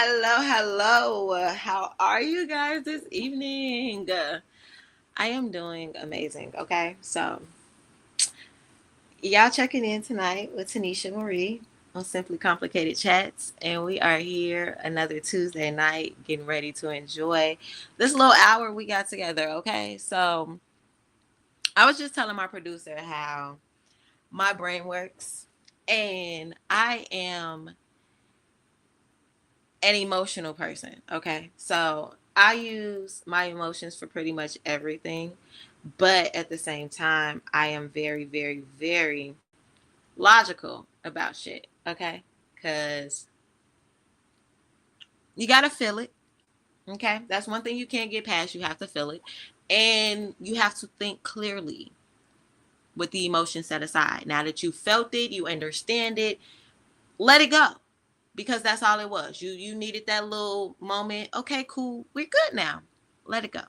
Hello. How are you guys this evening? I am doing amazing. Okay, so y'all checking in tonight with Tanisha Marie on Simply Complicated Chats, and we are here another Tuesday night, getting ready to enjoy this little hour we got together. Okay, so I was just telling my producer how my brain works, and I am an emotional person. Okay. So I use my emotions for pretty much everything. But at the same time, I am very, very, very logical about shit. Okay. Because you got to feel it. Okay. That's one thing you can't get past. You have to feel it. And you have to think clearly with the emotion set aside. Now that you felt it, you understand it, let it go. Because that's all it was. You needed that little moment. Okay, cool. We're good now. Let it go.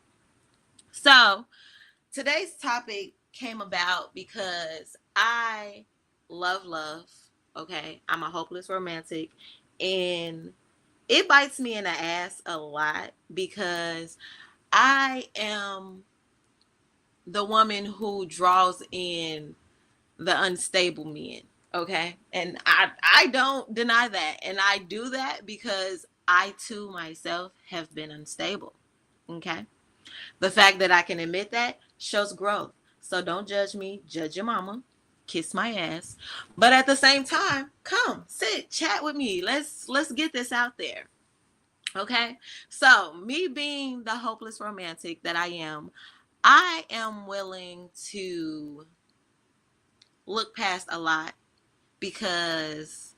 So today's topic came about because I love love. Okay. I'm a hopeless romantic. And it bites me in the ass a lot because I am the woman who draws in the unstable men. Okay. And I don't deny that. And I do that because I too myself have been unstable. Okay. The fact that I can admit that shows growth. So don't judge me, judge your mama, kiss my ass. But at the same time, come, sit, chat with me. Let's get this out there. Okay? So, me being the hopeless romantic that I am willing to look past a lot because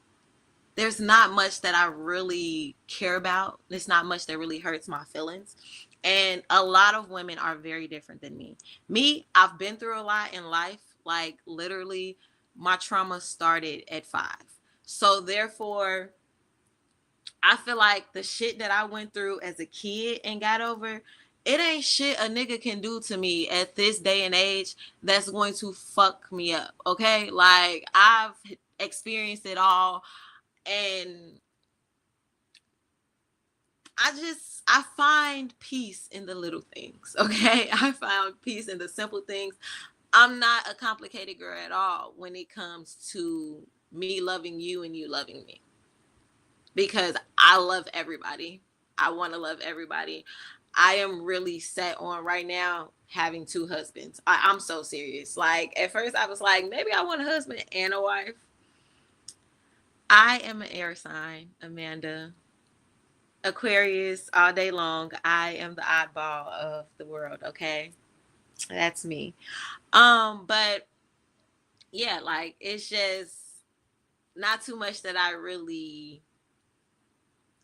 there's not much that I really care about. There's not much that really hurts my feelings. And a lot of women are very different than me. Me, I've been through a lot in life. Like literally, my trauma started at 5. So therefore, I feel like the shit that I went through as a kid and got over, it ain't shit a nigga can do to me at this day and age that's going to fuck me up. Okay? Like I've experienced it all, and I find peace in the little things. Okay. I found peace in the simple things. I'm not a complicated girl at all when it comes to me loving you and you loving me, because I love everybody. I want to love everybody. I am really set on right now having 2 husbands. I'm so serious. Like at first I was like, maybe I want a husband and a wife. I am an air sign, Amanda. Aquarius all day long. I am the oddball of the world, okay? That's me. But yeah, like it's just not too much that I really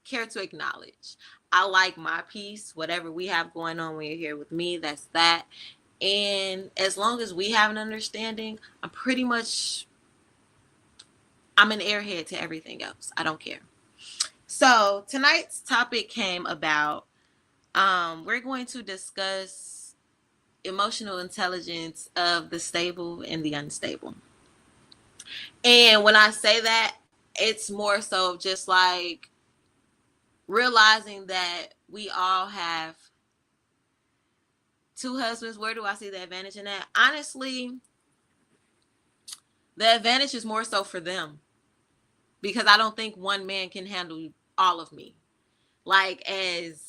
care to acknowledge. I like my peace, whatever we have going on when you're here with me, that's that. And as long as we have an understanding, I'm an airhead to everything else. I don't care. So tonight's topic came about. We're going to discuss emotional intelligence of the stable and the unstable. And when I say that, it's more so just like realizing that we all have 2 husbands. Where do I see the advantage in that? Honestly, the advantage is more so for them because I don't think one man can handle all of me. Like, as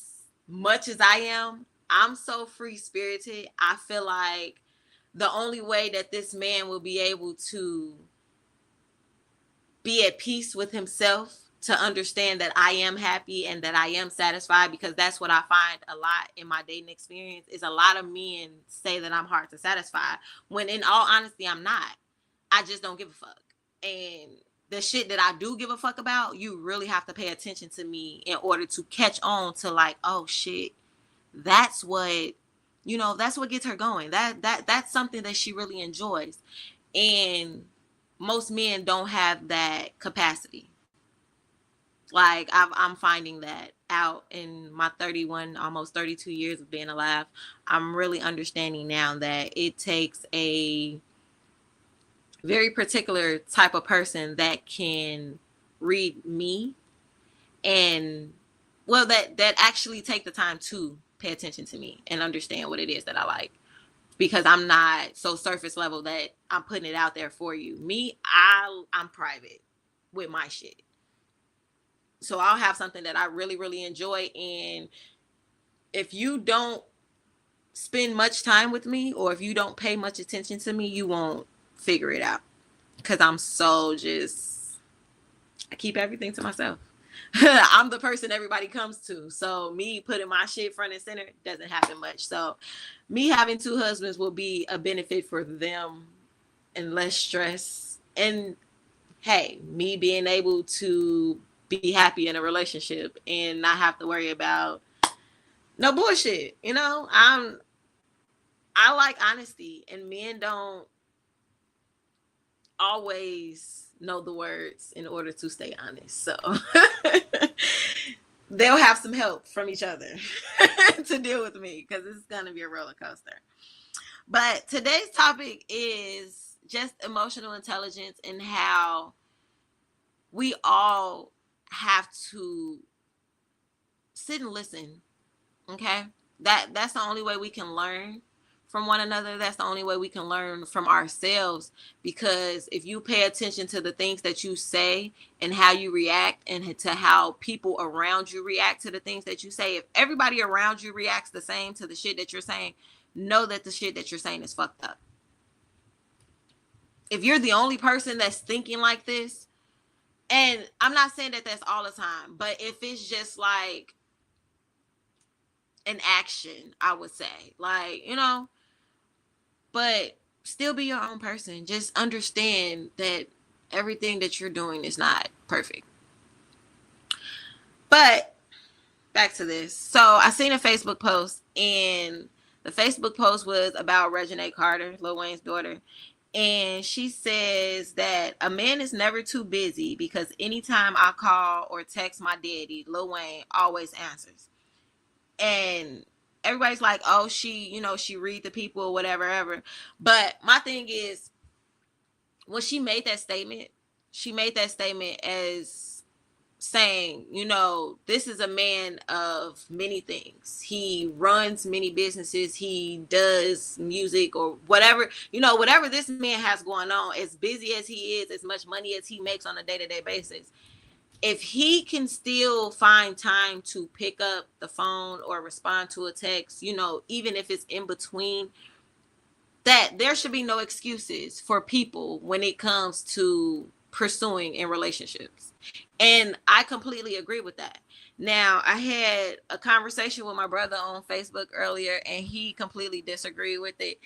much as I'm so free spirited. I feel like the only way that this man will be able to be at peace with himself, to understand that I am happy and that I am satisfied, because that's what I find a lot in my dating experience is a lot of men say that I'm hard to satisfy, when in all honesty I'm not. I just don't give a fuck. And the shit that I do give a fuck about, you really have to pay attention to me in order to catch on to like, oh shit, that's what, that's what gets her going. That's something that she really enjoys. And most men don't have that capacity. Like I'm finding that out in my 31, almost 32 years of being alive. I'm really understanding now that it takes a very particular type of person that can read me and well, that actually take the time to pay attention to me and understand what it is that I like, because I'm not so surface level that I'm putting it out there for you. Me, I'm private with my shit. So I'll have something that I really, really enjoy. And if you don't spend much time with me, or if you don't pay much attention to me, you won't figure it out. Because I'm so just, I keep everything to myself. I'm the person everybody comes to. So me putting my shit front and center doesn't happen much. So me having two husbands will be a benefit for them and less stress. And hey, me being able to be happy in a relationship and not have to worry about no bullshit. You know, I like honesty, and men don't always know the words in order to stay honest. So they'll have some help from each other to deal with me, because it's going to be a roller coaster. But today's topic is just emotional intelligence, and how we all have to sit and listen. Okay? That's the only way we can learn from one another. That's the only way we can learn from ourselves, because if you pay attention to the things that you say and how you react, and to how people around you react to the things that you say, if everybody around you reacts the same to the shit that you're saying, know that the shit that you're saying is fucked up. If you're the only person that's thinking like this, and I'm not saying that that's all the time, but if it's just like an action, I would say, like, you know, but still be your own person. Just understand that everything that you're doing is not perfect. But back to this. So I seen a Facebook post, and the Facebook post was about Reginae Carter, Lil Wayne's daughter. And she says that a man is never too busy, because anytime I call or text my daddy, Lil Wayne always answers. And everybody's like, oh, she read the people or whatever, ever. But my thing is, when she made that statement as saying, this is a man of many things. He runs many businesses. He does music or whatever, whatever this man has going on, as busy as he is, as much money as he makes on a day-to-day basis. If he can still find time to pick up the phone or respond to a text, even if it's in between, that there should be no excuses for people when it comes to pursuing in relationships. And I completely agree with that. Now, I had a conversation with my brother on Facebook earlier, and he completely disagreed with it.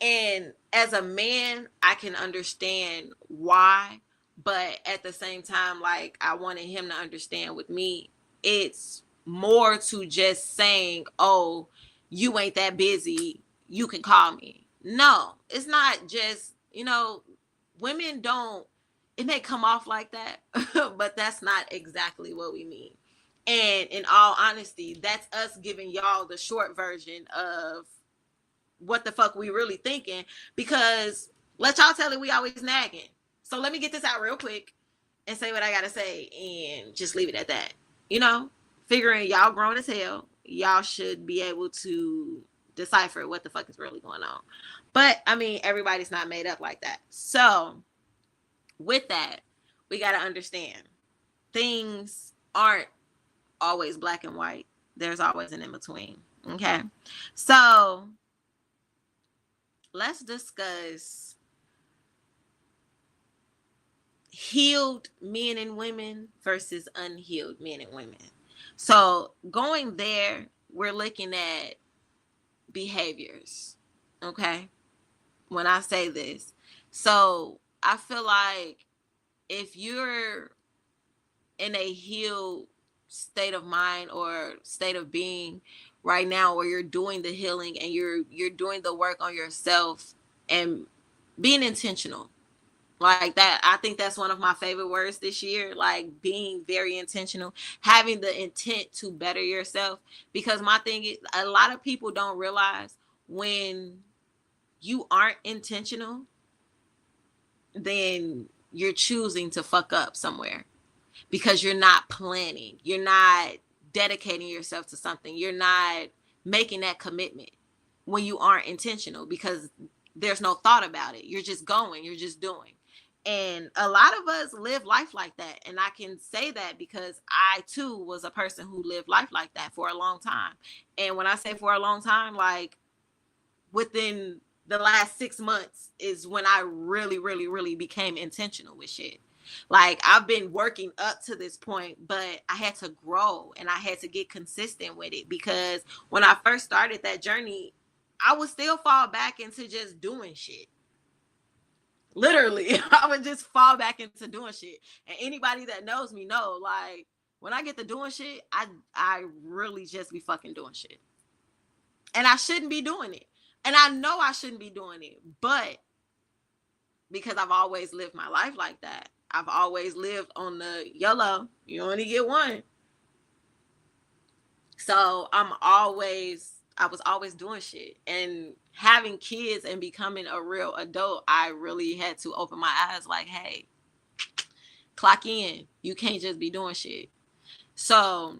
And as a man, I can understand why, but at the same time, like, I wanted him to understand with me, it's more to just saying, oh, you ain't that busy, you can call me. No, it's not just, women don't, it may come off like that, but that's not exactly what we mean. And in all honesty, that's us giving y'all the short version of what the fuck we really thinking, because let y'all tell it, we always nagging. So let me get this out real quick and say what I gotta say, and just leave it at that. Figuring y'all grown as hell, y'all should be able to decipher what the fuck is really going on. But I mean, everybody's not made up like that. So with that, we got to understand things aren't always black and white. There's always an in between. Okay. So let's discuss healed men and women versus unhealed men and women. So going there, we're looking at behaviors. Okay. When I say this, so I feel like if you're in a healed state of mind or state of being right now, or you're doing the healing and you're doing the work on yourself and being intentional like that, I think that's one of my favorite words this year, like being very intentional, having the intent to better yourself. Because my thing is, a lot of people don't realize when you aren't intentional, then you're choosing to fuck up somewhere, because you're not planning, you're not dedicating yourself to something. You're not making that commitment when you aren't intentional, because there's no thought about it. You're just going, you're just doing. And a lot of us live life like that. And I can say that because I too was a person who lived life like that for a long time. And when I say for a long time, like within the last 6 months is when I really, really, really became intentional with shit. Like I've been working up to this point, but I had to grow and I had to get consistent with it, because when I first started that journey, I would still fall back into just doing shit. Literally, I would just fall back into doing shit. And anybody that knows me know, like, when I get to doing shit, I really just be fucking doing shit. And I shouldn't be doing it. And I know I shouldn't be doing it, but because I've always lived my life like that. I've always lived on the YOLO, you only get one. So I was always doing shit. And having kids and becoming a real adult, I really had to open my eyes like, hey, clock in. You can't just be doing shit. So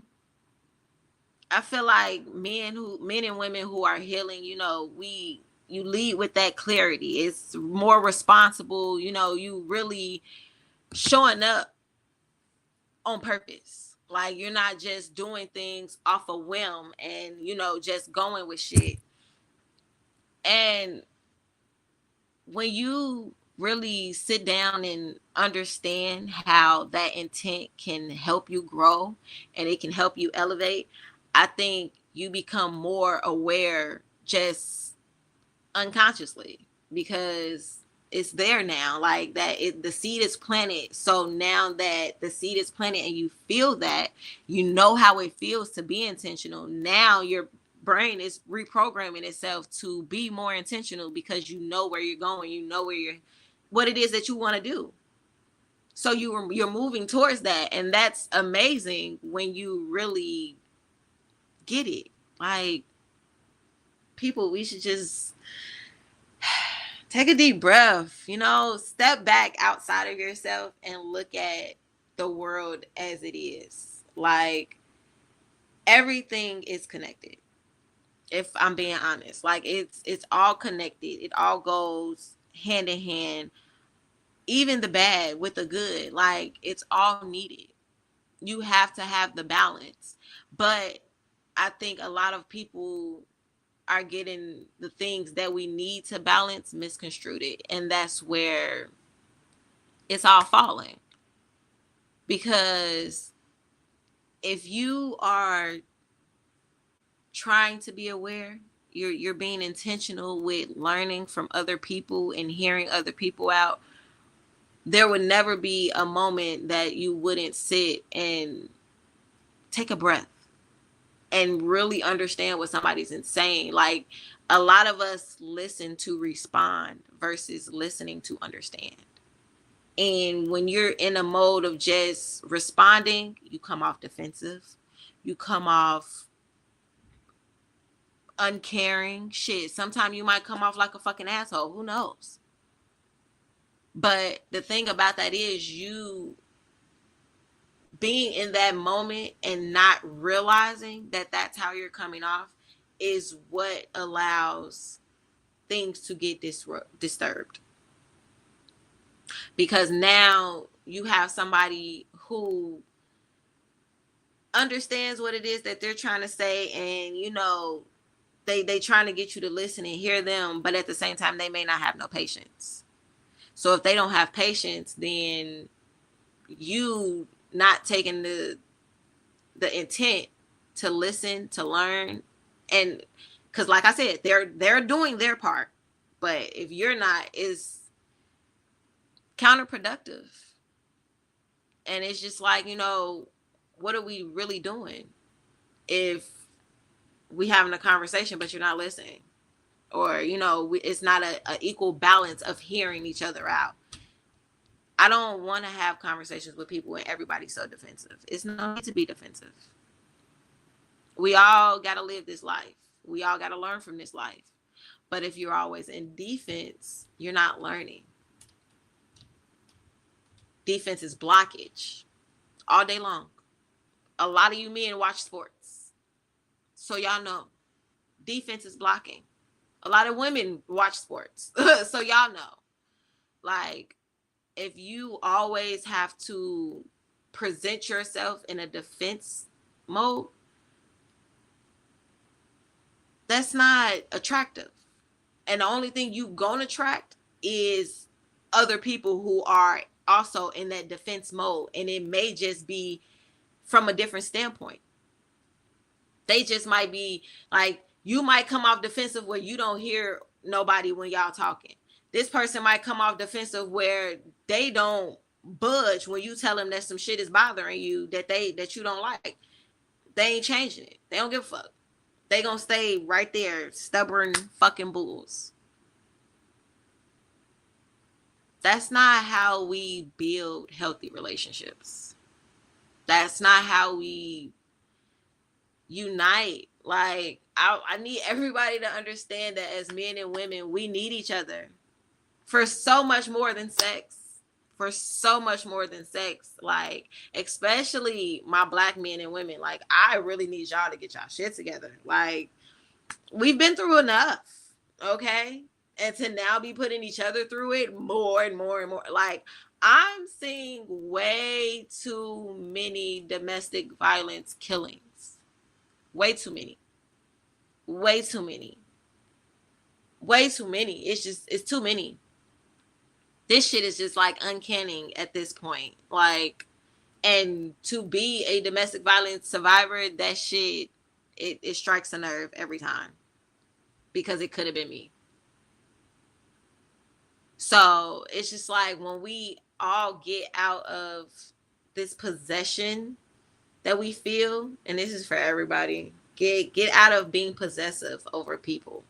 I feel like men and women who are healing, you lead with that clarity. It's more responsible, you really showing up on purpose. Like you're not just doing things off a whim and just going with shit. And when you really sit down and understand how that intent can help you grow and it can help you elevate, I think you become more aware just unconsciously, because it's there now. Like the seed is planted. So now that the seed is planted and you feel that, you know how it feels to be intentional. Now your brain is reprogramming itself to be more intentional, because you know where you're going, you know what it is that you want to do. So you're moving towards that, and that's amazing when you really get it. Like, people, we should just take a deep breath, step back outside of yourself and look at the world as it is. Like, everything is connected. If I'm being honest, like it's all connected. It all goes hand in hand, even the bad with the good. Like, it's all needed. You have to have the balance. But I think a lot of people are getting the things that we need to balance misconstrued, and that's where it's all falling. Because if you are trying to be aware, you're being intentional with learning from other people and hearing other people out, there would never be a moment that you wouldn't sit and take a breath and really understand what somebody's saying. Like, a lot of us listen to respond versus listening to understand. And when you're in a mode of just responding, you come off defensive. You come off uncaring. Shit, sometimes you might come off like a fucking asshole. Who knows? But the thing about that is, you being in that moment and not realizing that that's how you're coming off is what allows things to get disturbed. Because now you have somebody who understands what it is that they're trying to say, and they trying to get you to listen and hear them, but at the same time they may not have no patience. So if they don't have patience, then you not taking the intent to listen, to learn. And because, like I said, they're doing their part, but if you're not, it's counterproductive. And it's just like, what are we really doing if we having a conversation but you're not listening? Or it's not a equal balance of hearing each other out. I don't want to have conversations with people and everybody's so defensive. It's no need to be defensive. We all got to live this life. We all got to learn from this life. But if you're always in defense, you're not learning. Defense is blockage all day long. A lot of you men watch sports. So y'all know. Defense is blocking. A lot of women watch sports. So y'all know. Like, if you always have to present yourself in a defense mode, that's not attractive. And the only thing you gonna attract is other people who are also in that defense mode. And it may just be from a different standpoint. They just might be like, you might come off defensive where you don't hear nobody when y'all talking. This person might come off defensive where they don't budge when you tell them that some shit is bothering you that you don't like. They ain't changing it. They don't give a fuck. They gonna stay right there, stubborn fucking bulls. That's not how we build healthy relationships. That's not how we unite. Like, I need everybody to understand that as men and women, we need each other for so much more than sex. For so much more than sex. Like, especially my black men and women. Like, I really need y'all to get y'all shit together. Like, we've been through enough, okay? And to now be putting each other through it more and more and more. Like, I'm seeing way too many domestic violence killings. Way too many. Way too many. Way too many. It's too many. This shit is just like uncanny at this point. Like, and to be a domestic violence survivor, that shit, it strikes a nerve every time. Because it could have been me. So it's just like, when we all get out of this possession that we feel, and this is for everybody, get out of being possessive over people.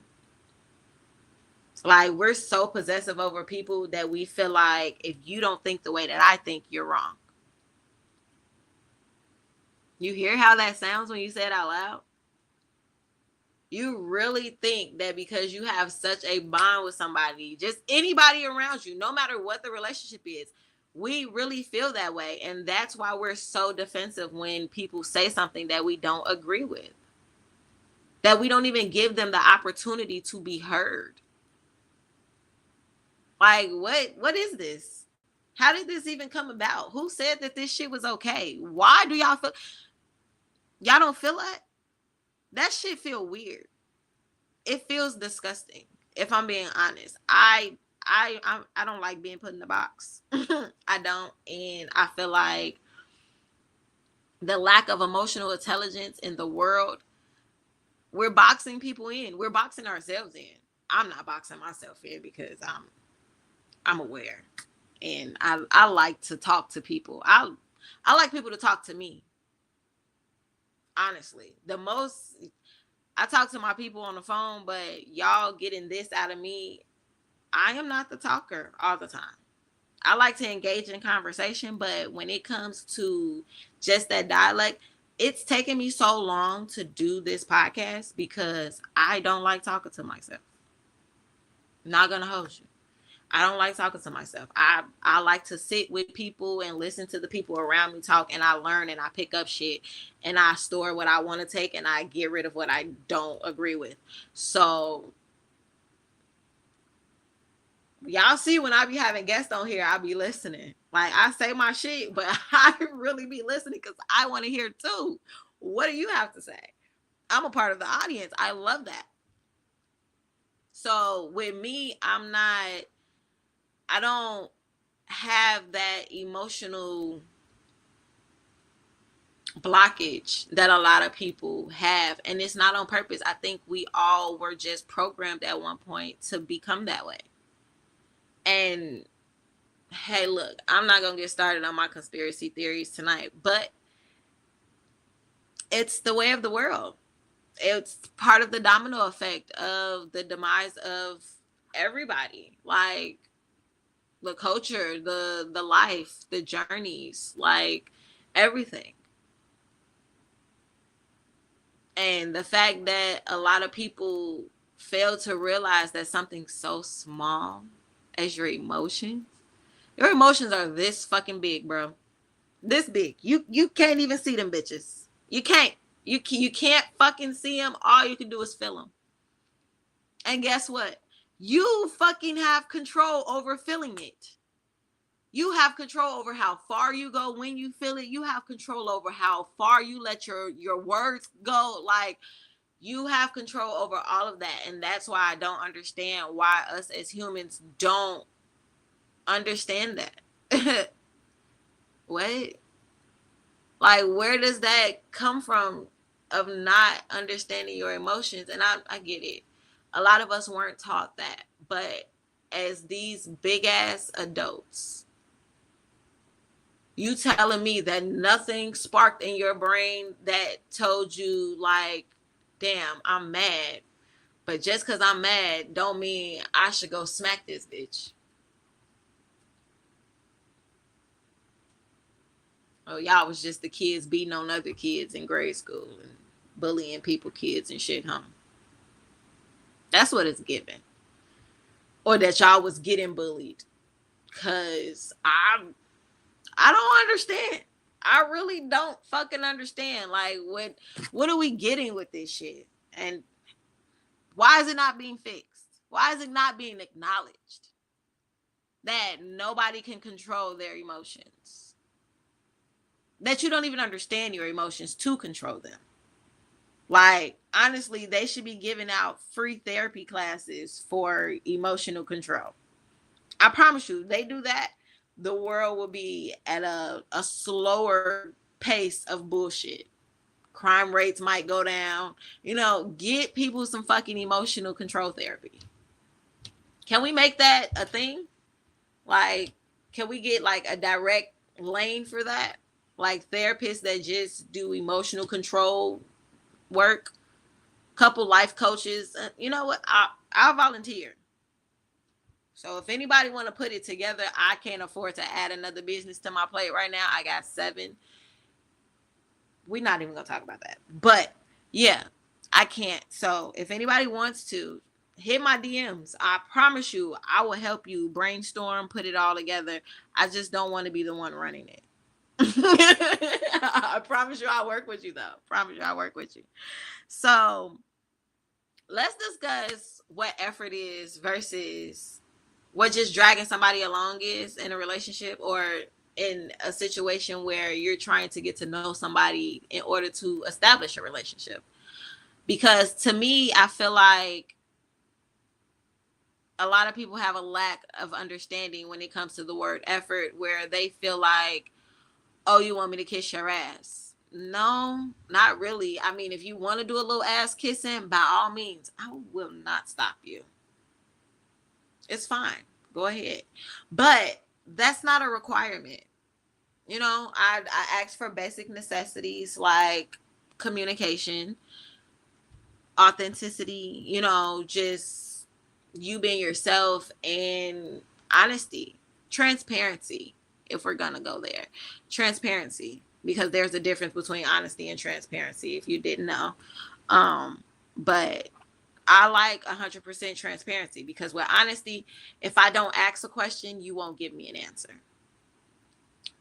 Like, we're so possessive over people that we feel like if you don't think the way that I think, you're wrong. You hear how that sounds when you say it out loud? You really think that because you have such a bond with somebody, just anybody around you, no matter what the relationship is, we really feel that way. And that's why we're so defensive when people say something that we don't agree with. That we don't even give them the opportunity to be heard. Like, what is this? How did this even come about? Who said that this shit was okay? Why do y'all feel? Y'all don't feel that? That shit feel weird. It feels disgusting. If I'm being honest, I don't like being put in the box. I don't, and I feel like the lack of emotional intelligence in the world, we're boxing people in. We're boxing ourselves in. I'm not boxing myself in because I'm aware, and I like to talk to people. I like people to talk to me. Honestly, the most I talk to my people on the phone, but y'all getting this out of me. I am not the talker all the time. I like to engage in conversation, but when it comes to just that dialect, it's taken me so long to do this podcast because I don't like talking to myself. Not gonna hold you. I don't like talking to myself. I like to sit with people and listen to the people around me talk, and I learn and I pick up shit and I store what I want to take and I get rid of what I don't agree with. So y'all see when I be having guests on here, I be listening. Like, I say my shit, but I really be listening because I want to hear too. What do you have to say? I'm a part of the audience. I love that. So with me, I don't have that emotional blockage that a lot of people have. And it's not on purpose. I think we all were just programmed at one point to become that way. And hey, look, I'm not going to get started on my conspiracy theories tonight, but it's the way of the world. It's part of the domino effect of the demise of everybody. Like, the culture, the life, the journeys, like everything. And the fact that a lot of people fail to realize that something so small as your emotions are this fucking big, bro. This big. You can't even see them bitches. You can't. You can't fucking see them. All you can do is feel them. And guess what? You fucking have control over feeling it. You have control over how far you go when you feel it. You have control over how far you let your words go. Like, you have control over all of that. And that's why I don't understand why us as humans don't understand that. What? Like, where does that come from of not understanding your emotions? And I get it. A lot of us weren't taught that. But as these big ass adults, you telling me that nothing sparked in your brain that told you, like, damn, I'm mad. But just because I'm mad don't mean I should go smack this bitch. Oh, y'all was just the kids beating on other kids in grade school and bullying people, kids and shit, huh? That's what it's given. Or that y'all was getting bullied. Cause I don't understand. I really don't fucking understand. Like, what are we getting with this shit? And why is it not being fixed? Why is it not being acknowledged that nobody can control their emotions? That you don't even understand your emotions to control them. Like, honestly, they should be giving out free therapy classes for emotional control. I promise you, they do that, the world will be at a slower pace of bullshit. Crime rates might go down. Get people some fucking emotional control therapy. Can we make that a thing? Like, can we get like a direct lane for that? Like therapists that just do emotional control work, couple life coaches. You know what? I'll volunteer. So if anybody want to put it together, I can't afford to add another business to my plate right now. I got 7. We're not even gonna talk about that. But yeah, I can't. So if anybody wants to, hit my DMs. I promise you, I will help you brainstorm, put it all together. I just don't want to be the one running it. I promise you I'll work with you though. Promise you I'll work with you. So let's discuss what effort is versus what just dragging somebody along is in a relationship, or in a situation where you're trying to get to know somebody in order to establish a relationship. Because to me, I feel like a lot of people have a lack of understanding when it comes to the word effort, where they feel like, oh, you want me to kiss your ass? No, not really. I mean, if you want to do a little ass kissing, by all means, I will not stop you. It's fine. Go ahead. But that's not a requirement. I ask for basic necessities like communication, authenticity, just you being yourself, and honesty, transparency, if we're going to go there. Transparency, because there's a difference between honesty and transparency, if you didn't know. But I like 100% transparency, because with honesty, if I don't ask a question, you won't give me an answer.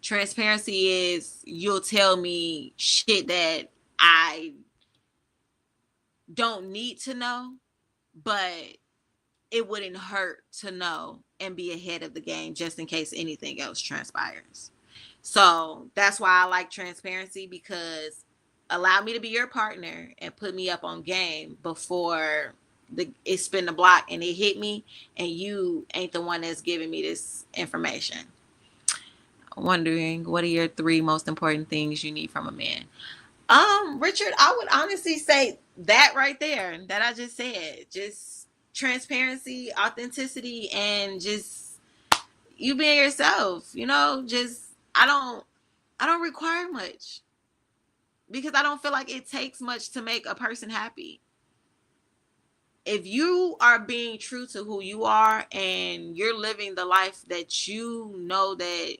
Transparency is you'll tell me shit that I don't need to know, but it wouldn't hurt to know and be ahead of the game just in case anything else transpires. So that's why I like transparency, because allow me to be your partner and put me up on game before it spin the block and it hit me and you ain't the one that's giving me this information. Wondering, what are your 3 most important things you need from a man? Richard, I would honestly say that right there that I just said. Just transparency, authenticity, and just you being yourself. Just I don't require much, because I don't feel like it takes much to make a person happy. If you are being true to who you are and you're living the life that that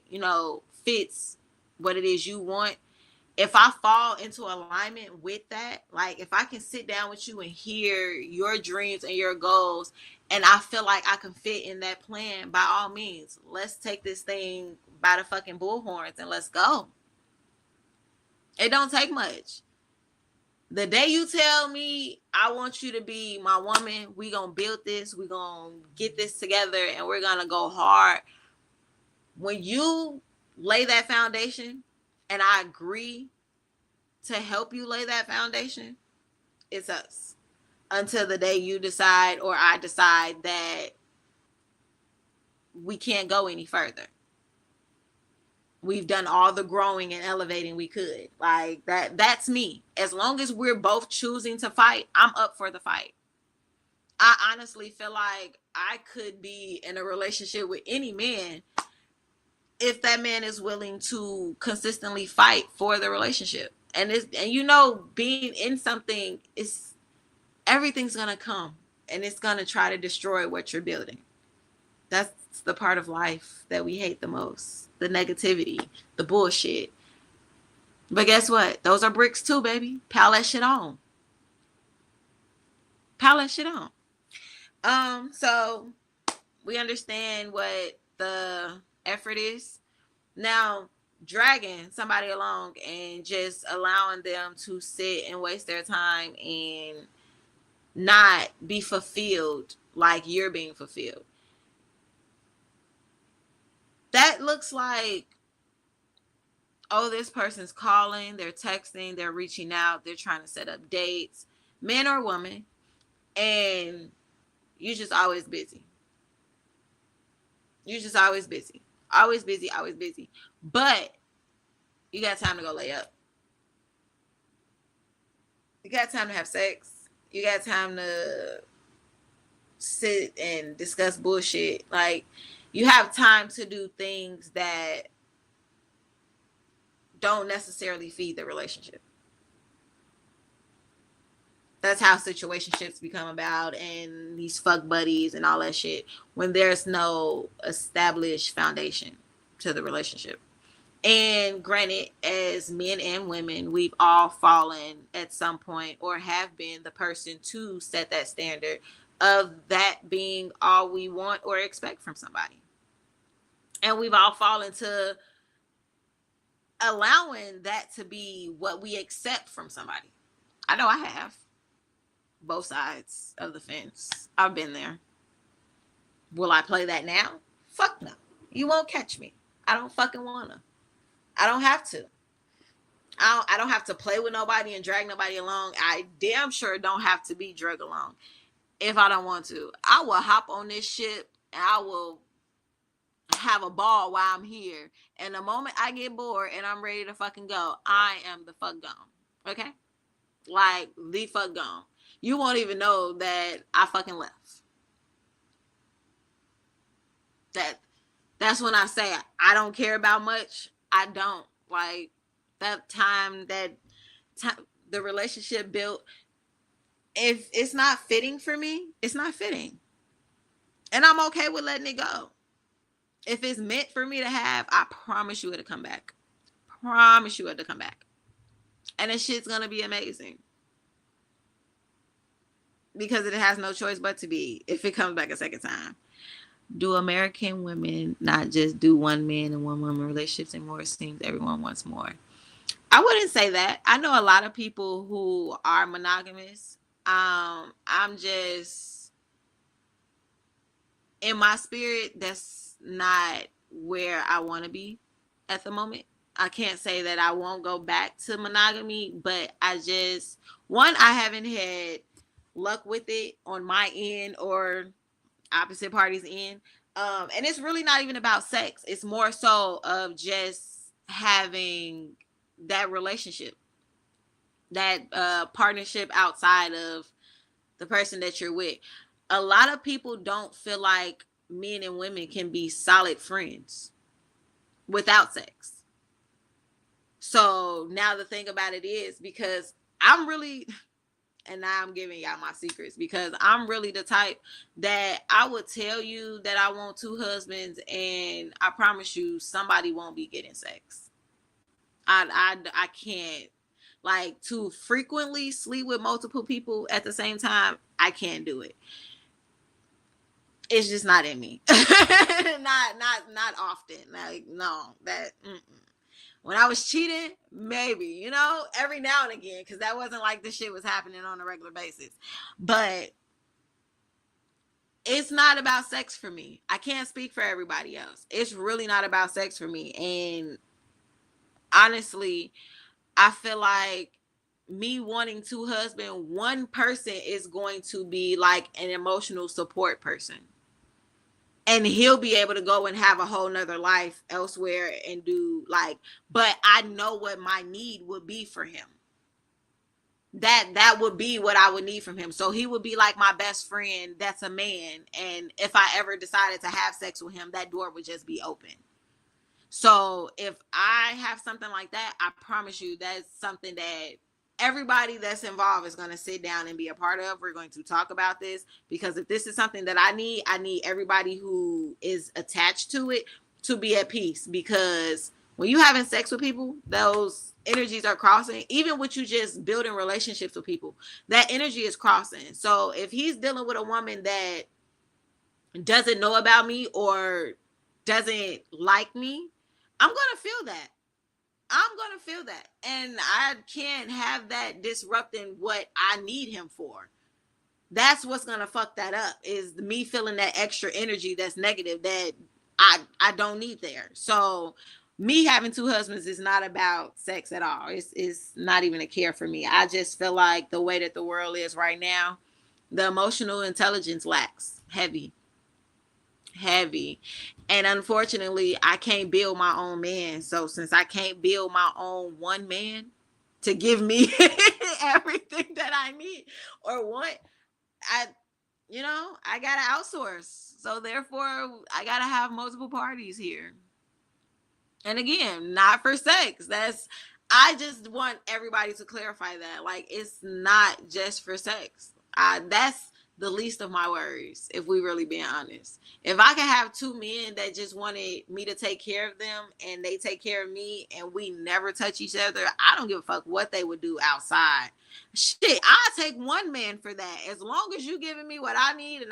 fits what it is you want, if I fall into alignment with that, like if I can sit down with you and hear your dreams and your goals, and I feel like I can fit in that plan, by all means, let's take this thing by the fucking bullhorns and let's go. It don't take much. The day you tell me I want you to be my woman, we gonna build this, we gonna get this together, and we're gonna go hard. When you lay that foundation, and I agree to help you lay that foundation, it's us. Until the day you decide or I decide that we can't go any further. We've done all the growing and elevating we could. Like that's me. As long as we're both choosing to fight, I'm up for the fight. I honestly feel like I could be in a relationship with any man if that man is willing to consistently fight for the relationship. And being in something is everything's gonna come and it's gonna try to destroy what you're building. That's the part of life that we hate the most. The negativity, the bullshit. But guess what? Those are bricks too, baby. Pile that shit on. Pile that shit on. So we understand what the effort is. Now, dragging somebody along and just allowing them to sit and waste their time and not be fulfilled like you're being fulfilled. That looks like, oh, this person's calling, they're texting, they're reaching out, they're trying to set up dates, man or woman, and you're just always busy. You're just always busy. Always busy, always busy. But you got time to go lay up. You got time to have sex. You got time to sit and discuss bullshit. Like, you have time to do things that don't necessarily feed the relationship. That's how situationships become about, and these fuck buddies and all that shit, when there's no established foundation to the relationship. And granted, as men and women, we've all fallen at some point or have been the person to set that standard of that being all we want or expect from somebody. And we've all fallen to allowing that to be what we accept from somebody. I know I have. Both sides of the fence. I've been there. Will I play that now? Fuck no. You won't catch me. I don't fucking wanna. I don't have to. I don't have to play with nobody and drag nobody along. I damn sure don't have to be dragged along if I don't want to. I will hop on this ship and I will have a ball while I'm here. And the moment I get bored and I'm ready to fucking go, I am the fuck gone. Okay? Like, the fuck gone. You won't even know that I fucking left. That's when I say I don't care about much. I don't. Like, that time the relationship built, if it's not fitting for me, it's not fitting. And I'm okay with letting it go. If it's meant for me to have, I promise you it'll come back. Promise you it'll come back. And this shit's gonna be amazing. Because it has no choice but to be if it comes back a second time. Do American women not just do one man and one woman relationships anymore? It seems everyone wants more. I wouldn't say that. I know a lot of people who are monogamous. I'm just, in my spirit, that's not where I want to be at the moment. I can't say that I won't go back to monogamy, but I haven't had luck with it on my end or opposite parties end. And it's really not even about sex. It's more so of just having that relationship, that partnership outside of the person that you're with. A lot of people don't feel like men and women can be solid friends without sex. So now the thing about it is, because I'm really, and now I'm giving y'all my secrets, because I'm really the type that I would tell you that I want two husbands, and I promise you somebody won't be getting sex. I can't, like, to frequently sleep with multiple people at the same time. I can't do it. It's just not in me. not often. Like, no, that. Mm-mm. When I was cheating, maybe, you know, every now and again, because that wasn't like this shit was happening on a regular basis. But it's not about sex for me. I can't speak for everybody else. It's really not about sex for me. And honestly, I feel like me wanting to husband, one person is going to be like an emotional support person. And he'll be able to go and have a whole nother life elsewhere and do like, but I know what my need would be for him. That would be what I would need from him. So he would be like my best friend that's a man. And if I ever decided to have sex with him, that door would just be open. So if I have something like that, I promise you that's something that everybody that's involved is going to sit down and be a part of. We're going to talk about this, because if this is something that I need everybody who is attached to it to be at peace. Because when you having sex with people, those energies are crossing. Even with you just building relationships with people, that energy is crossing. So if he's dealing with a woman that doesn't know about me or doesn't like me, I'm going to feel that. I'm going to feel that. And I can't have that disrupting what I need him for. That's what's going to fuck that up, is me feeling that extra energy that's negative that I don't need there. So me having two husbands is not about sex at all. It's not even a care for me. I just feel like the way that the world is right now, the emotional intelligence lacks heavy. And unfortunately, I can't build my own man. So since I can't build my own one man to give me everything that I need or want, I gotta outsource. So therefore I gotta have multiple parties here. And again, not for sex. I just want everybody to clarify that. Like, it's not just for sex. That's the least of my worries, if we really being honest. If I could have two men that just wanted me to take care of them and they take care of me and we never touch each other, I don't give a fuck what they would do outside. Shit, I'll take one man for that. As long as you giving me what I need and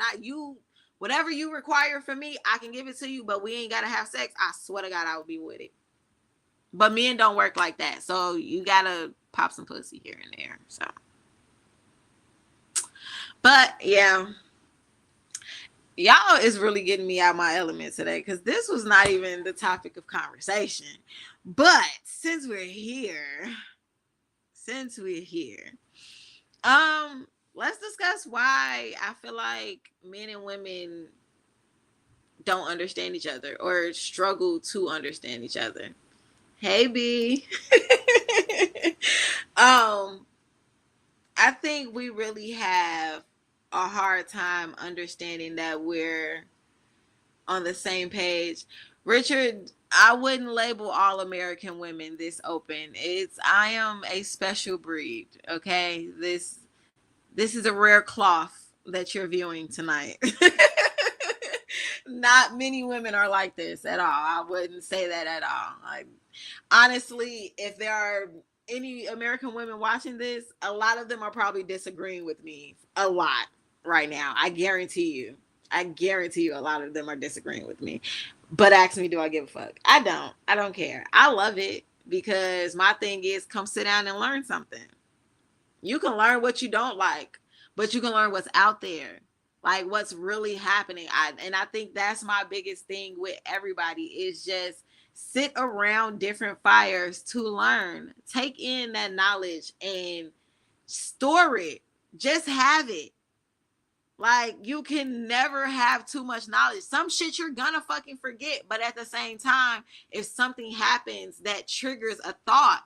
whatever you require from me, I can give it to you, but we ain't gotta have sex. I swear to God, I would be with it. But men don't work like that. So you gotta pop some pussy here and there. So, but yeah, y'all is really getting me out my element today, because this was not even the topic of conversation. But since we're here, let's discuss why I feel like men and women don't understand each other or struggle to understand each other. Hey B. I think we really have a hard time understanding that we're on the same page. Richard, I wouldn't label all American women this open. I am a special breed, okay? This is a rare cloth that you're viewing tonight. Not many women are like this at all. I wouldn't say that at all. Honestly, if there are any American women watching this, a lot of them are probably disagreeing with me a lot right now. I guarantee you a lot of them are disagreeing with me. But ask me, do I give a fuck? I don't care. I love it, because my thing is, come sit down and learn something. You can learn what you don't like, but you can learn what's out there, like what's really happening. I think that's my biggest thing with everybody, is just sit around different fires to learn. Take in that knowledge and store it. Just have it. Like, you can never have too much knowledge. Some shit you're gonna fucking forget, but at the same time, if something happens that triggers a thought,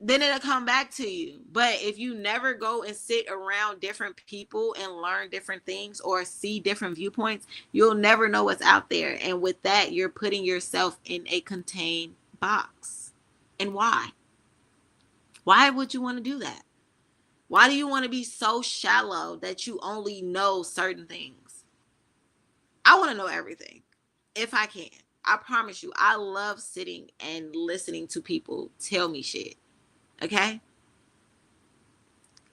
then it'll come back to you. But if you never go and sit around different people and learn different things or see different viewpoints, you'll never know what's out there. And with that, you're putting yourself in a contained box. And why? Why would you want to do that? Why do you want to be so shallow that you only know certain things? I want to know everything, if I can. I promise you, I love sitting and listening to people tell me shit. Okay?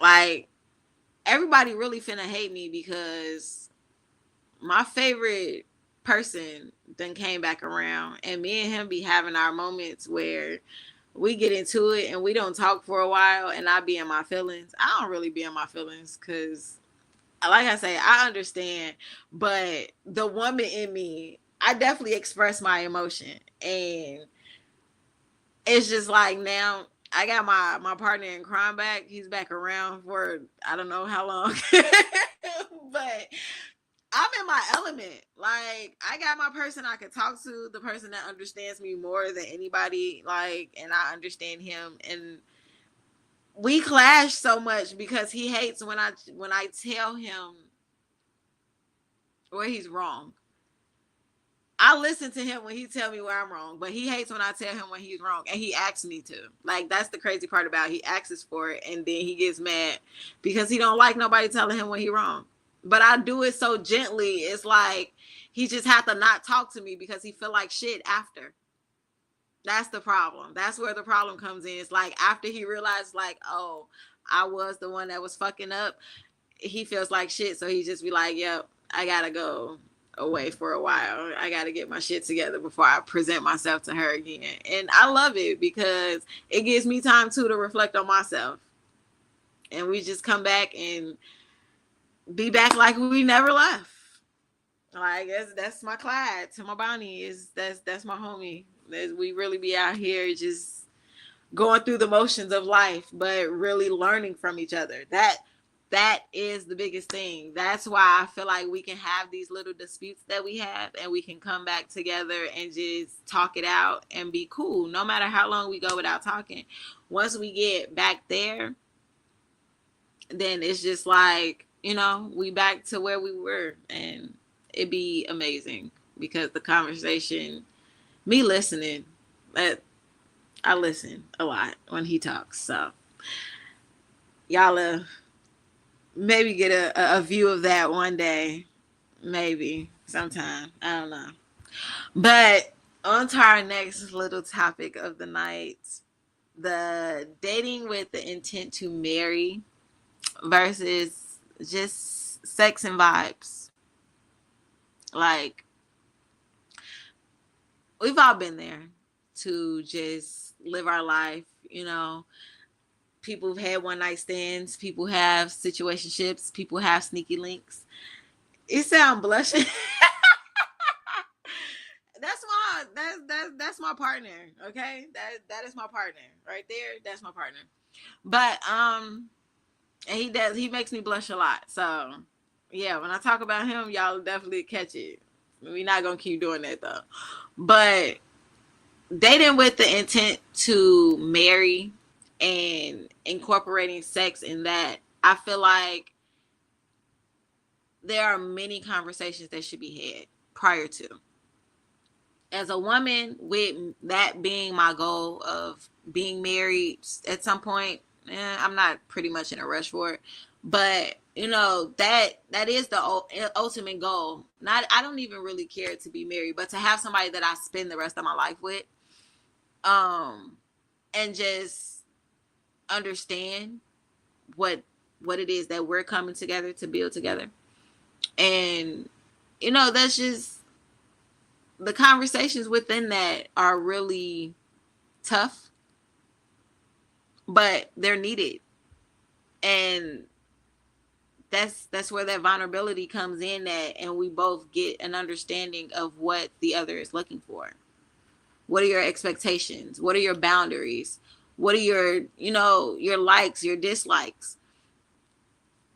Like, everybody really finna hate me because my favorite person then came back around, and me and him be having our moments where we get into it and we don't talk for a while and I be in my feelings. I don't really be in my feelings because, like I say, I understand, but the woman in me, I definitely express my emotion. And it's just like now I got my partner in crime back. He's back around for I don't know how long. But I'm in my element. Like, I got my person I can talk to, the person that understands me more than anybody, like, and I understand him. And we clash so much because he hates when I tell him where he's wrong. I listen to him when he tell me where I'm wrong, but he hates when I tell him when he's wrong, and he asks me to. Like, that's the crazy part about it. He asks for it, and then he gets mad because he don't like nobody telling him when he's wrong. But I do it so gently. It's like he just have to not talk to me because he feel like shit after. That's the problem. That's where the problem comes in. It's like after he realized, like, oh, I was the one that was fucking up, he feels like shit. So he just be like, yep, I gotta go away for a while. I gotta get my shit together before I present myself to her again. And I love it because it gives me time too to reflect on myself. And we just come back and be back like we never left. Like that's my Clyde to my Bonnie. That's my homie. We really be out here just going through the motions of life, but really learning from each other. That is the biggest thing. That's why I feel like we can have these little disputes that we have and we can come back together and just talk it out and be cool no matter how long we go without talking. Once we get back there, then it's just like, we back to where we were, and it'd be amazing because the conversation, me listening, I listen a lot when he talks. So y'all maybe get a view of that one day, maybe sometime. I don't know. But on to our next little topic of the night, the dating with the intent to marry versus just sex and vibes. Like, we've all been there to just live our life, People have had one night stands, people have situationships, people have sneaky links. It sound blushing. That's my partner, okay? That is my partner right there. That's my partner. But and he makes me blush a lot. So yeah, when I talk about him, y'all definitely catch it. We're not gonna keep doing that though. But dating with the intent to marry and incorporating sex in that, I feel like there are many conversations that should be had prior to. As a woman, with that being my goal of being married at some point, I'm not pretty much in a rush for it. But that is the ultimate goal. Not, I don't even really care to be married, but to have somebody that I spend the rest of my life with, and just understand what it is that we're coming together to build together. And that's just, the conversations within that are really tough, but they're needed. And that's where that vulnerability comes in at, and we both get an understanding of what the other is looking for. What are your expectations? What are your boundaries? What are your, your likes, your dislikes?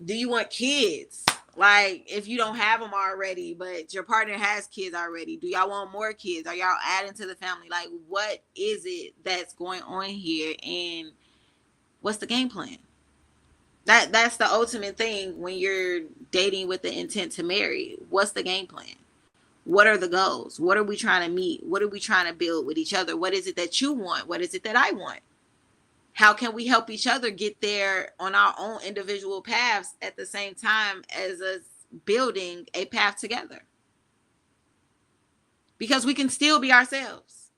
Do you want kids? Like, if you don't have them already, but your partner has kids already, do y'all want more kids? Are y'all adding to the family? Like, what is it that's going on here? And what's the game plan? That's the ultimate thing when you're dating with the intent to marry. What's the game plan? What are the goals? What are we trying to meet? What are we trying to build with each other? What is it that you want? What is it that I want? How can we help each other get there on our own individual paths at the same time as us building a path together? Because we can still be ourselves.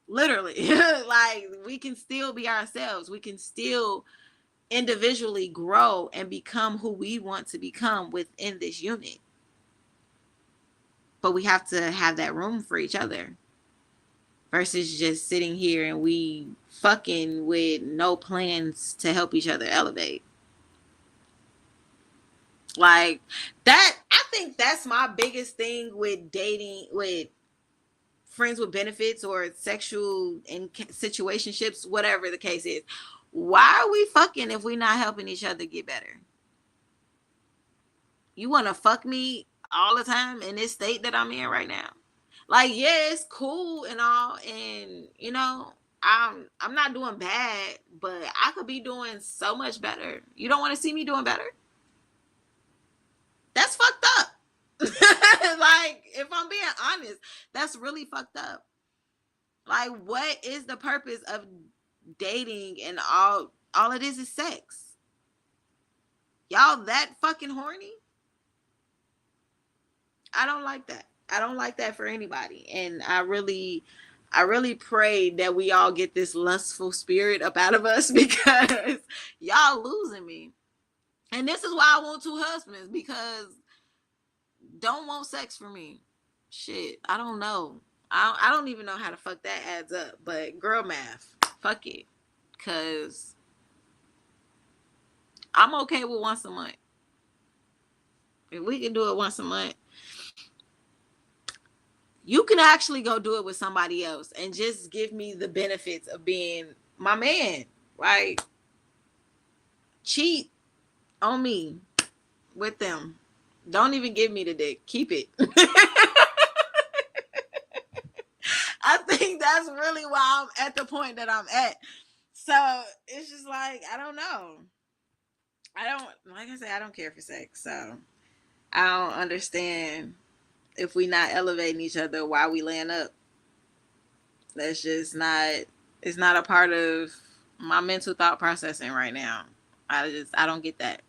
Literally. Like, we can still be ourselves. We can still individually grow and become who we want to become within this unit. But we have to have that room for each other. versus just sitting here and we fucking with no plans to help each other elevate. Like that, I think that's my biggest thing with dating, with friends with benefits or sexual and situationships, whatever the case is. Why are we fucking if we're not helping each other get better? You want to fuck me all the time in this state that I'm in right now? Like, yeah, it's cool and all, and you know, I'm not doing bad, but I could be doing so much better. You don't want to see me doing better? That's fucked up. Like, if I'm being honest, that's really fucked up. Like, what is the purpose of dating and all it is sex? Y'all that fucking horny? I don't like that. I don't like that for anybody. And I really pray that we all get this lustful spirit up out of us, because y'all losing me. And this is why I want two husbands, because don't want sex for me. Shit, I don't know. I don't even know how the fuck that adds up. But girl math, fuck it. Because I'm okay with once a month. If we can do it once a month, you can actually go do it with somebody else and just give me the benefits of being my man. Right? Cheat on me with them. Don't even give me the dick. Keep it. I think that's really why I'm at the point that I'm at. So it's just like, I don't know. Like I said, I don't care for sex. So I don't understand if we not elevating each other while we laying up. That's just not, it's not a part of my mental thought processing right now. I don't get that.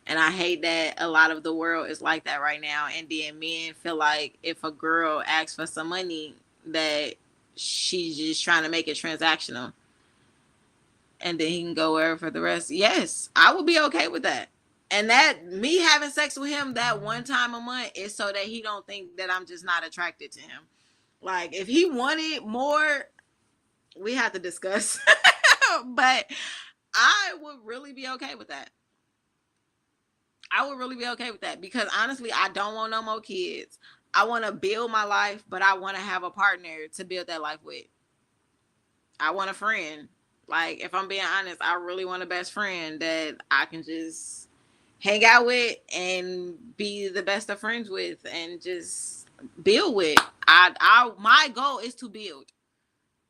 And I hate that a lot of the world is like that right now. And then men feel like if a girl asks for some money, that she's just trying to make it transactional. And then he can go wherever for the rest. Yes, I would be okay with that. And that me having sex with him that one time a month is so that he don't think that I'm just not attracted to him. Like, if he wanted more, we have to discuss. But I would really be okay with that. I would really be okay with that, because honestly, I don't want no more kids. I want to build my life, but I want to have a partner to build that life with. I want a friend. Like, if I'm being honest, I really want a best friend that I can just hang out with and be the best of friends with and just build with. My goal is to build.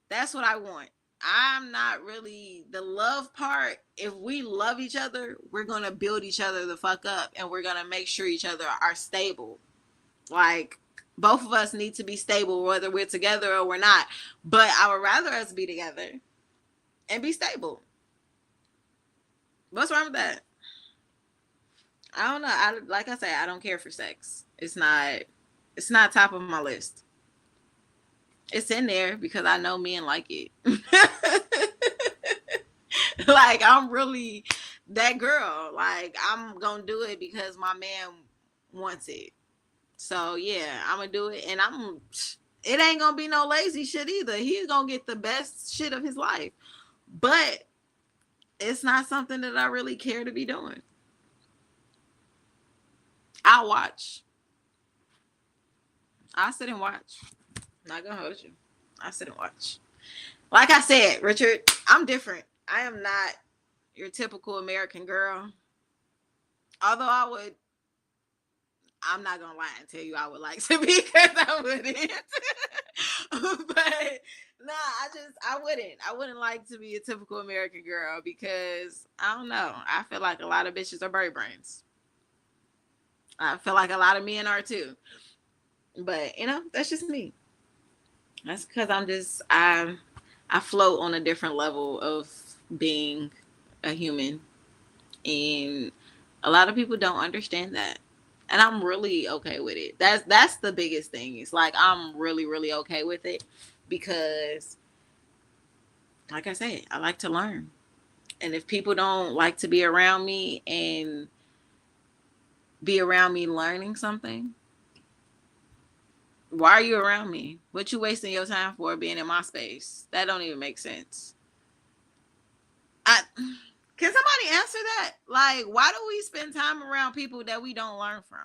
That's what I want. I'm not really the love part. If we love each other, we're going to build each other the fuck up, and we're going to make sure each other are stable. Like, both of us need to be stable, whether we're together or we're not. But I would rather us be together and be stable. What's wrong with that? I don't know. Like I say, I don't care for sex. It's not top of my list. It's in there because I know men like it. Like, I'm really that girl. Like, I'm gonna do it because my man wants it. So yeah, I'm gonna do it, and it ain't gonna be no lazy shit either. He's gonna get the best shit of his life. But it's not something that I really care to be doing. I'll watch. I'll sit and watch. Not gonna hold you. I'll sit and watch. Like I said, Richard, I'm different. I am not your typical American girl. Although I'm not gonna lie and tell you I would like to be, because I wouldn't. But I wouldn't like to be a typical American girl, because I don't know. I feel like a lot of bitches are bird brains. I feel like a lot of men are too. But that's just me. That's because I float on a different level of being a human, and a lot of people don't understand that. And I'm really okay with it. That's the biggest thing. It's like, I'm really, really okay with it, because like I said, I like to learn. And if people don't like to be around me and be around me learning something, Why are you around me? What you wasting your time for being in my space? That don't even make sense. Can somebody answer that? Like, why do we spend time around people that we don't learn from?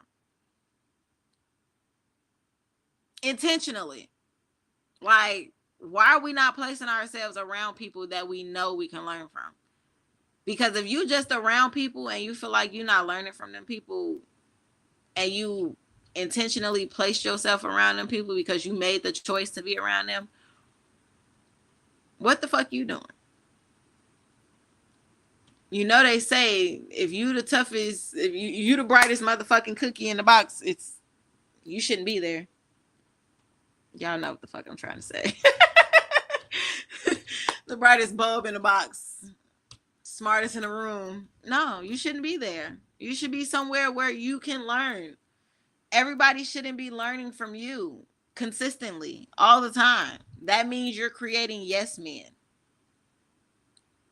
Intentionally. Like, why are we not placing ourselves around people that we know we can learn from? Because if you just around people and you feel like you're not learning from them people, and you intentionally placed yourself around them people because you made the choice to be around them, what the fuck you doing? You know they say if you the toughest, if you the brightest motherfucking cookie in the box, it's you shouldn't be there. Y'all know what the fuck I'm trying to say. The brightest bulb in the box, smartest in the room. No, you shouldn't be there. You should be somewhere where you can learn. Everybody shouldn't be learning from you consistently all the time. That means you're creating yes men.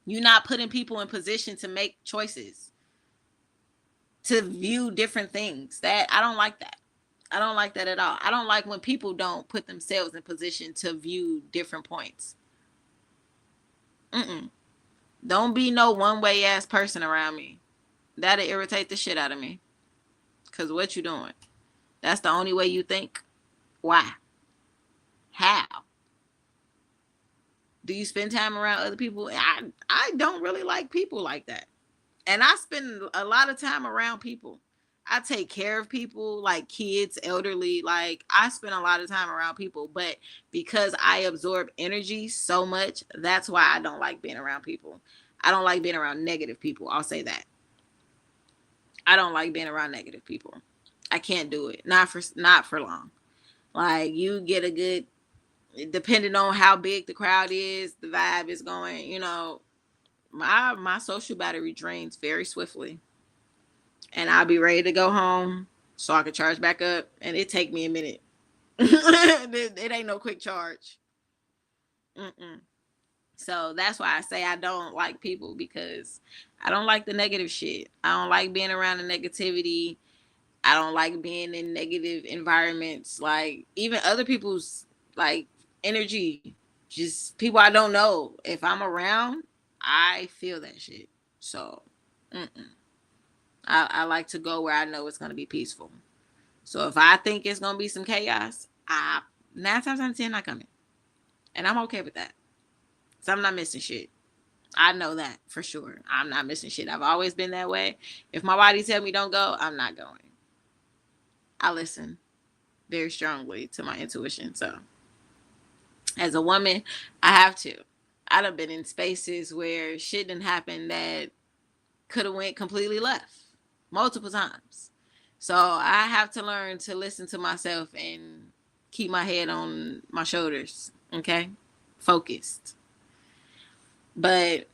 You're not putting people in position to make choices, to view different things. That I don't like that. I don't like that at all. I don't like when people don't put themselves in position to view different points. Mm-mm. Don't be no one-way ass person around me. That'll irritate the shit out of me. Because what you doing? That's the only way you think? Why? How? Do you spend time around other people? I don't really like people like that. And I spend a lot of time around people. I take care of people like kids, elderly. Like I spend a lot of time around people, but because I absorb energy so much, that's why I don't like being around people. I don't like being around negative people. I'll say that. I don't like being around negative people. I can't do it. Not for long. Like you get a good, depending on how big the crowd is, the vibe is going, my social battery drains very swiftly. And I'll be ready to go home so I can charge back up. And it take me a minute. It ain't no quick charge. Mm-mm. So that's why I say I don't like people, because I don't like the negative shit. I don't like being around the negativity. I don't like being in negative environments. Like even other people's like energy, just people I don't know. If I'm around, I feel that shit. So, mm-mm. I like to go where I know it's going to be peaceful. So if I think it's going to be some chaos, 9 times out of 10, not coming. And I'm okay with that. So I'm not missing shit. I know that for sure. I'm not missing shit. I've always been that way. If my body tell me don't go, I'm not going. I listen very strongly to my intuition. So as a woman, I have to. I done been in spaces where shit didn't happen that could have went completely left multiple times. So I have to learn to listen to myself and keep my head on my shoulders. Okay? Focused. But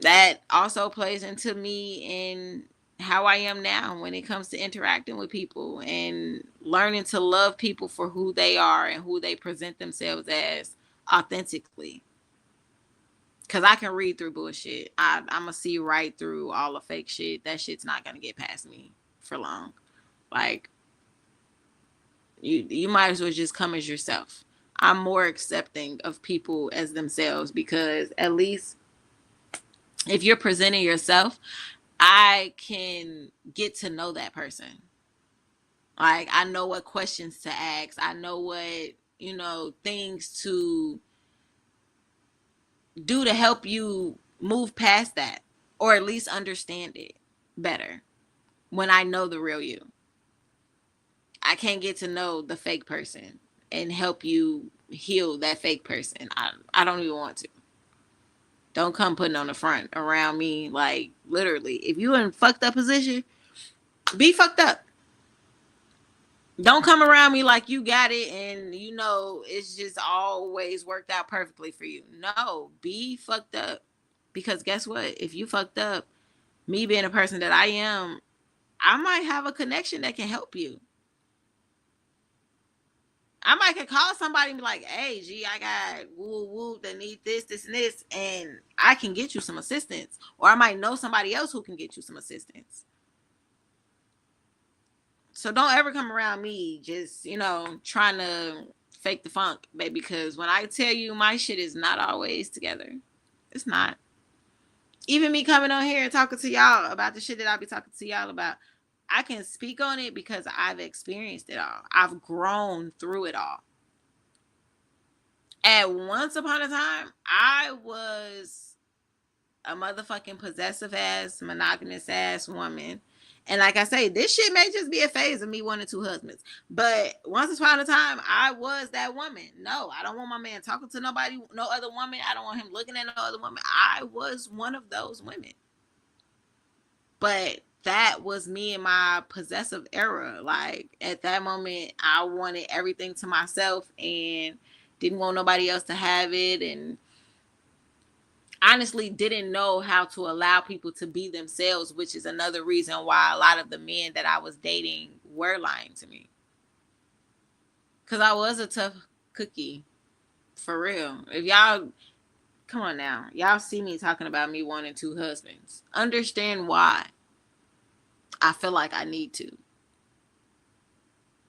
that also plays into me in how I am now when it comes to interacting with people and learning to love people for who they are and who they present themselves as authentically. Because I can read through bullshit. I'm going to see right through all the fake shit. That shit's not going to get past me for long. Like, you might as well just come as yourself. I'm more accepting of people as themselves, because at least if you're presenting yourself, I can get to know that person. Like, I know what questions to ask. I know what, things to do to help you move past that, or at least understand it better when I know the real you. I can't get to know the fake person and help you heal that fake person. I don't even want to. Don't come putting on the front around me. Like, literally, if you in fucked up position, be fucked up. Don't come around me like you got it and it's just always worked out perfectly for you. No, be fucked up. Because guess what? If you fucked up, me being a person that I am, I might have a connection that can help you. I might could call somebody and be like, hey, G, I got woo that need this, this, and this, and I can get you some assistance. Or I might know somebody else who can get you some assistance. So don't ever come around me just, trying to fake the funk, baby, because when I tell you my shit is not always together, it's not. Even me coming on here and talking to y'all about the shit that I'll be talking to y'all about, I can speak on it because I've experienced it all. I've grown through it all. At once upon a time, I was a motherfucking possessive ass, monogamous ass woman. And like I say, this shit may just be a phase of me wanting two husbands. But once upon a time, I was that woman. No, I don't want my man talking to nobody, no other woman. I don't want him looking at no other woman. I was one of those women. But that was me in my possessive era. Like at that moment, I wanted everything to myself and didn't want nobody else to have it, and honestly didn't know how to allow people to be themselves, which is another reason why a lot of the men that I was dating were lying to me. Because I was a tough cookie. For real. If y'all, come on now. Y'all see me talking about me wanting two husbands. Understand why I feel like I need to.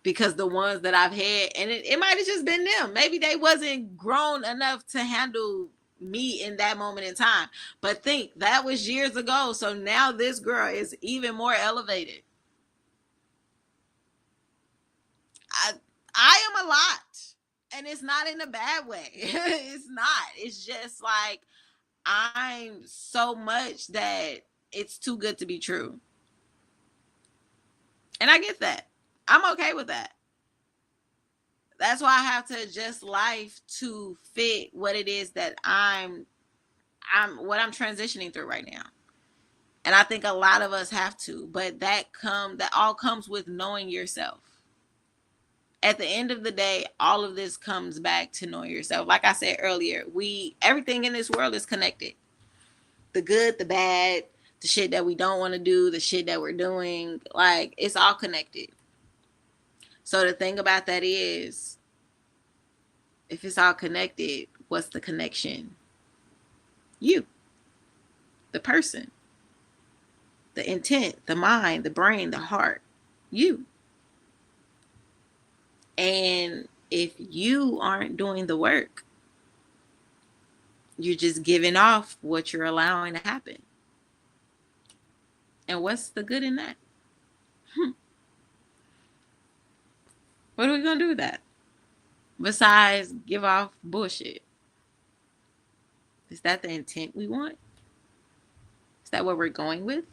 Because the ones that I've had, and it might have just been them. Maybe they wasn't grown enough to handle me in that moment in time. But think, that was years ago. So now this girl is even more elevated. I am a lot. And it's not in a bad way. It's not. It's just like I'm so much that it's too good to be true. And I get that. I'm okay with that. That's why I have to adjust life to fit what it is that I'm transitioning through right now. And I think a lot of us have to, but that all comes with knowing yourself. At the end of the day, all of this comes back to knowing yourself. Like I said earlier, everything in this world is connected. The good, the bad, the shit that we don't want to do, the shit that we're doing, like it's all connected. So the thing about that is, if it's all connected, what's the connection? You, the person, the intent, the mind, the brain, the heart, you. And if you aren't doing the work, you're just giving off what you're allowing to happen. And what's the good in that? What are we going to do with that? Besides give off bullshit. Is that the intent we want? Is that what we're going with?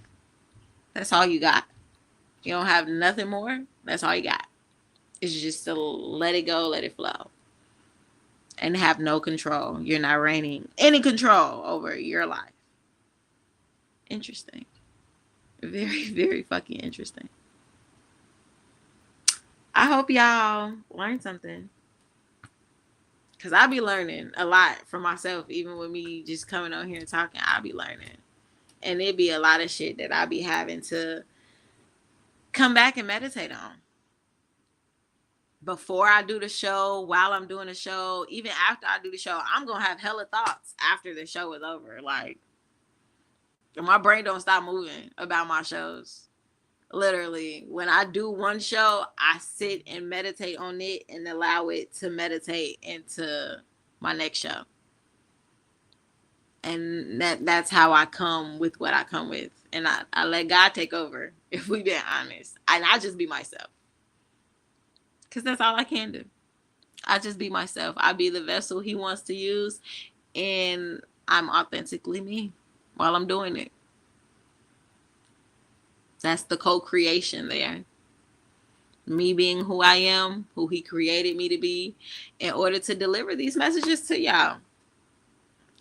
That's all you got? You don't have nothing more? That's all you got. It's just to let it go, let it flow. And have no control. You're not reigning any control over your life. Interesting. Very, very fucking interesting. I hope y'all learned something. Because I be learning a lot for myself. Even with me just coming on here and talking, I be learning. And it be a lot of shit that I be having to come back and meditate on. Before I do the show, while I'm doing the show, even after I do the show, I'm going to have hella thoughts after the show is over. Like, my brain don't stop moving about my shows. Literally, when I do one show, I sit and meditate on it and allow it to meditate into my next show. And that's how I come with what I come with. And I let God take over, if we being honest. And I just be myself. Because that's all I can do. I just be myself. I be the vessel he wants to use. And I'm authentically me while I'm doing it. That's the co-creation there. Me being who I am, who he created me to be, in order to deliver these messages to y'all.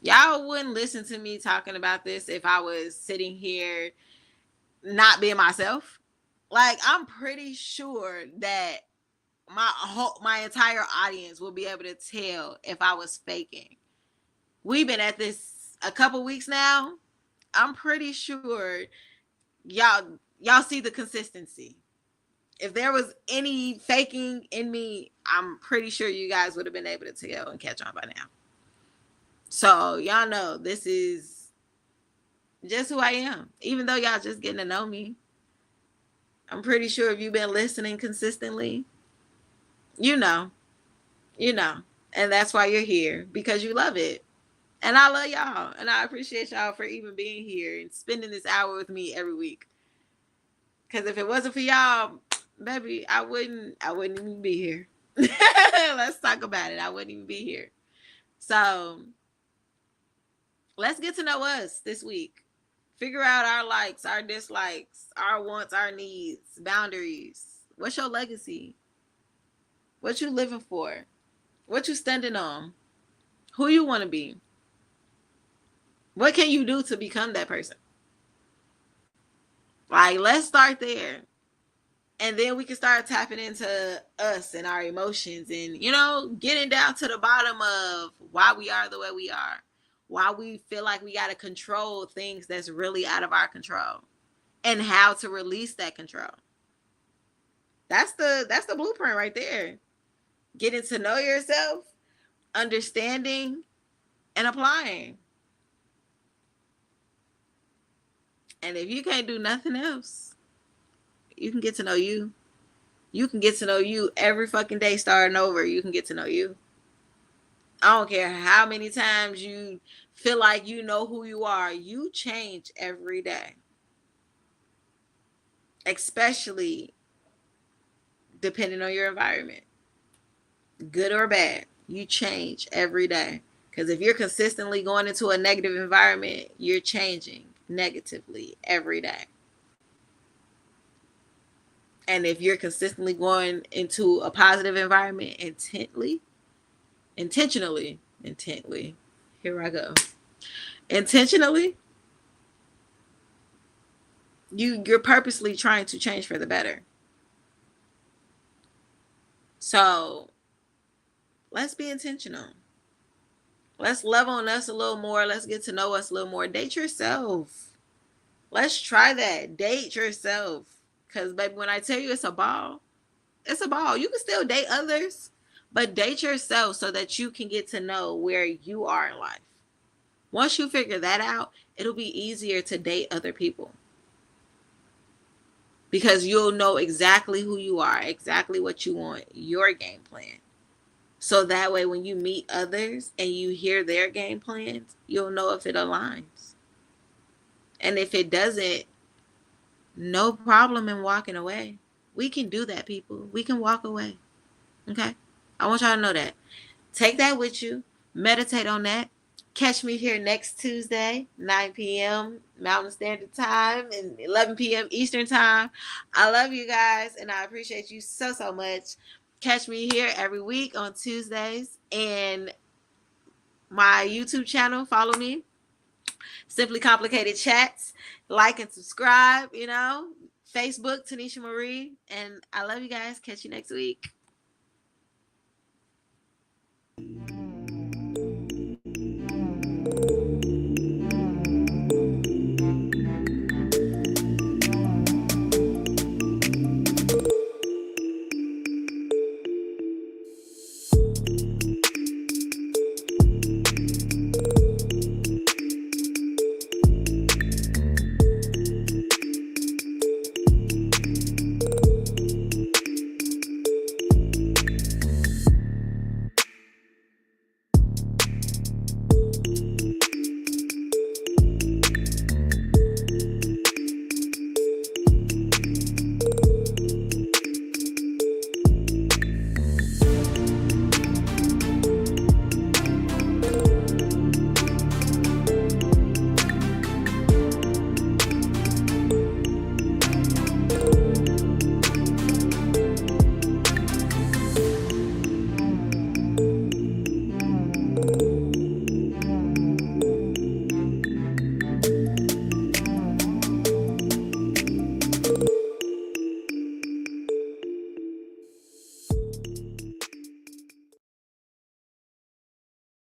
Y'all wouldn't listen to me talking about this if I was sitting here not being myself. Like, I'm pretty sure that my entire audience will be able to tell if I was faking. We've been at this a couple weeks now. I'm pretty sure y'all see the consistency. If there was any faking in me, I'm pretty sure you guys would have been able to tell and catch on by now. So y'all know this is just who I am. Even though y'all just getting to know me, I'm pretty sure if you've been listening consistently, you know, you know. And that's why you're here, because you love it. And I love y'all. And I appreciate y'all for even being here and spending this hour with me every week. Because if it wasn't for y'all, baby, I wouldn't even be here. Let's talk about it. I wouldn't even be here. So let's get to know us this week. Figure out our likes, our dislikes, our wants, our needs, boundaries. What's your legacy? What you living for? What you standing on? Who you want to be? What can you do to become that person? Like, let's start there. And then we can start tapping into us and our emotions and, getting down to the bottom of why we are the way we are. Why we feel like we got to control things that's really out of our control. And how to release that control. That's the blueprint right there. Getting to know yourself, understanding, and applying. And if you can't do nothing else, you can get to know you. You can get to know you every fucking day starting over. You can get to know you. I don't care how many times you feel like you know who you are. You change every day. Especially depending on your environment. Good or bad. You change every day. Because if you're consistently going into a negative environment, you're changing negatively every day. And if you're consistently going into a positive environment intently, here I go. Intentionally, you're purposely trying to change for the better. So let's be intentional. Let's love on us a little more. Let's get to know us a little more. Date yourself. Let's try that. Date yourself. Because, baby, when I tell you it's a ball, it's a ball. You can still date others, but date yourself so that you can get to know where you are in life. Once you figure that out, it'll be easier to date other people. Because you'll know exactly who you are, exactly what you want, your game plan. So that way when you meet others and you hear their game plans, you'll know if it aligns. And if it doesn't, no problem in walking away. We can do that, people. We can walk away. Okay? I want y'all to know that. Take that with you. Meditate on that. Catch me here next Tuesday, 9 p.m. Mountain Standard Time and 11 p.m. Eastern Time. I love you guys, and I appreciate you so, so much. Catch me here every week on Tuesdays. And my YouTube channel, follow me. Simply Complicated Chats. Like and subscribe, Facebook, Tanisha Marie. And I love you guys. Catch you next week.